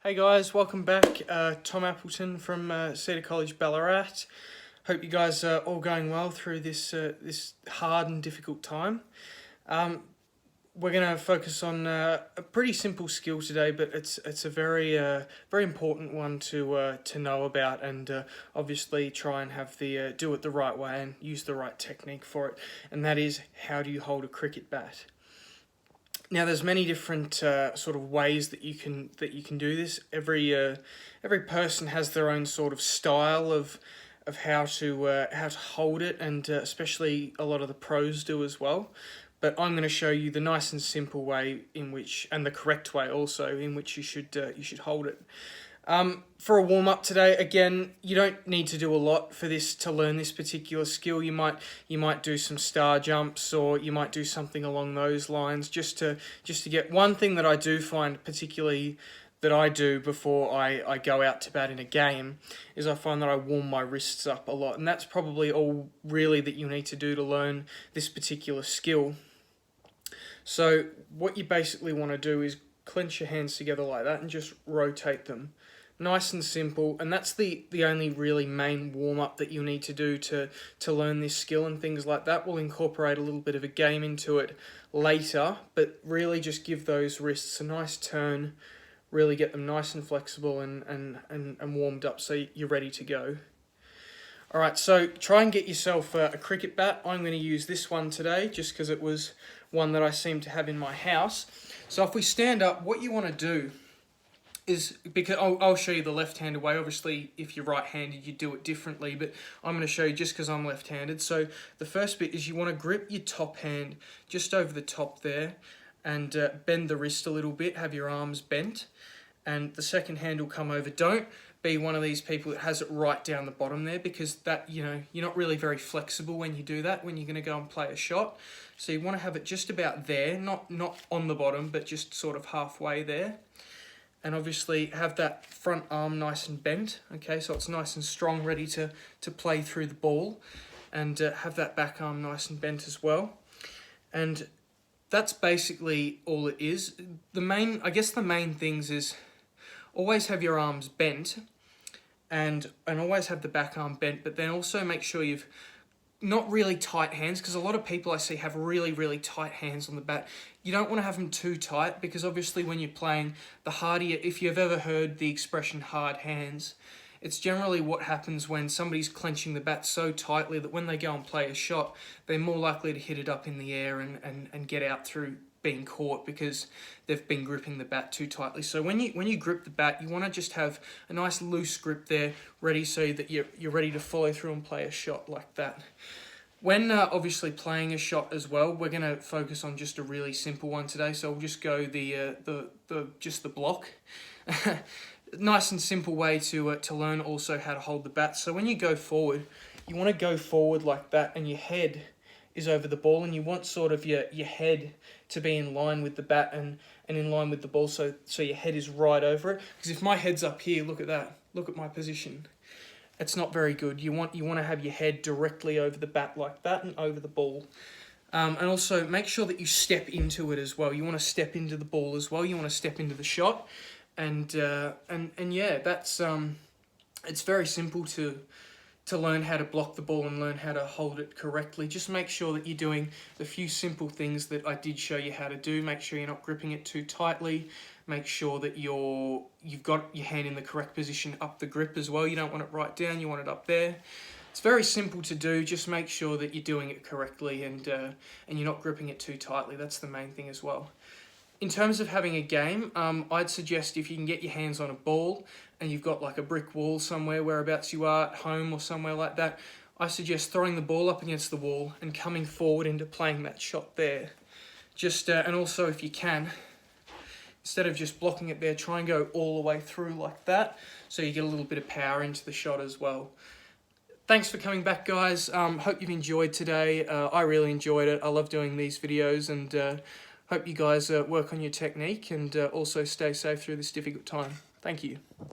Hey guys, welcome back. Tom Appleton from SEDA College, Ballarat. Hope you guys are all going well through this hard and difficult time. We're going to focus on a pretty simple skill today, but it's a very important one to know about, and obviously try and have do it the right way and use the right technique for it. And that is, how do you hold a cricket bat? Now, there's many different sort of ways that you can do this. Every person has their own sort of style of how to hold it, and especially a lot of the pros do as well. But I'm going to show you the nice and simple way in which, and the correct way also, in which you should hold it. For a warm-up today, again, you don't need to do a lot for this to learn this particular skill. You might do some star jumps, or you might do something along those lines, just to get one thing that I do find particularly that I do before I go out to bat in a game is I find that I warm my wrists up a lot, and that's probably all really that you need to do to learn this particular skill. So what you basically want to do is clench your hands together like that and just rotate them. Nice and simple, and that's the only really main warm-up that you need to do to learn this skill, and things like that. We'll incorporate a little bit of a game into it later, but really just give those wrists a nice turn, really get them nice and flexible and warmed up so you're ready to go. Alright, so try and get yourself a cricket bat. I'm going to use this one today just because it was one that I seem to have in my house. So if we stand up, what you want to do is, because I'll show you the left-handed way. Obviously, if you're right-handed, you do it differently, but I'm going to show you just because I'm left-handed. So the first bit is you want to grip your top hand just over the top there and bend the wrist a little bit, have your arms bent, and the second hand will come over. Don't be one of these people that has it right down the bottom there, because that, you're not really very flexible when you do that, when you're going to go and play a shot. So you want to have it just about there, not on the bottom, but just sort of halfway there. And obviously have that front arm nice and bent, okay, so it's nice and strong, ready to play through the ball, and have that back arm nice and bent as well. And that's basically all it is. I guess the main things is always have your arms bent, and always have the back arm bent, but then also make sure you've not really tight hands, because a lot of people I see have really, really tight hands on the bat. You don't want to have them too tight, because obviously when you're playing, the harder, if you've ever heard the expression hard hands, it's generally what happens when somebody's clenching the bat so tightly that when they go and play a shot, they're more likely to hit it up in the air and get out through being caught because they've been gripping the bat too tightly. So when you grip the bat, you want to just have a nice loose grip there, ready, so that you're ready to follow through and play a shot like that. When obviously playing a shot as well, we're going to focus on just a really simple one today. So we'll just go just the block. Nice and simple way to learn also how to hold the bat. So when you go forward, you want to go forward like that, and your head is over the ball, and you want sort of your head to be in line with the bat and in line with the ball, so your head is right over it. Because if my head's up here, look at that, look at my position. It's not very good. You want to have your head directly over the bat like that and over the ball. And also make sure that you step into it as well. You want to step into the ball as well. You want to step into the shot, and yeah, that's it's very simple to learn how to block the ball and learn how to hold it correctly. Just make sure that you're doing the few simple things that I did show you how to do. Make sure you're not gripping it too tightly. Make sure that you've got your hand in the correct position up the grip as well. You don't want it right down, you want it up there. It's very simple to do. Just make sure that you're doing it correctly and you're not gripping it too tightly. That's the main thing as well. In terms of having a game, I'd suggest if you can get your hands on a ball and you've got like a brick wall somewhere, whereabouts you are, at home or somewhere like that, I suggest throwing the ball up against the wall and coming forward into playing that shot there. And also if you can, instead of just blocking it there, try and go all the way through like that, so you get a little bit of power into the shot as well. Thanks for coming back, guys. Hope you've enjoyed today. I really enjoyed it. I love doing these videos, and hope you guys work on your technique and also stay safe through this difficult time. Thank you.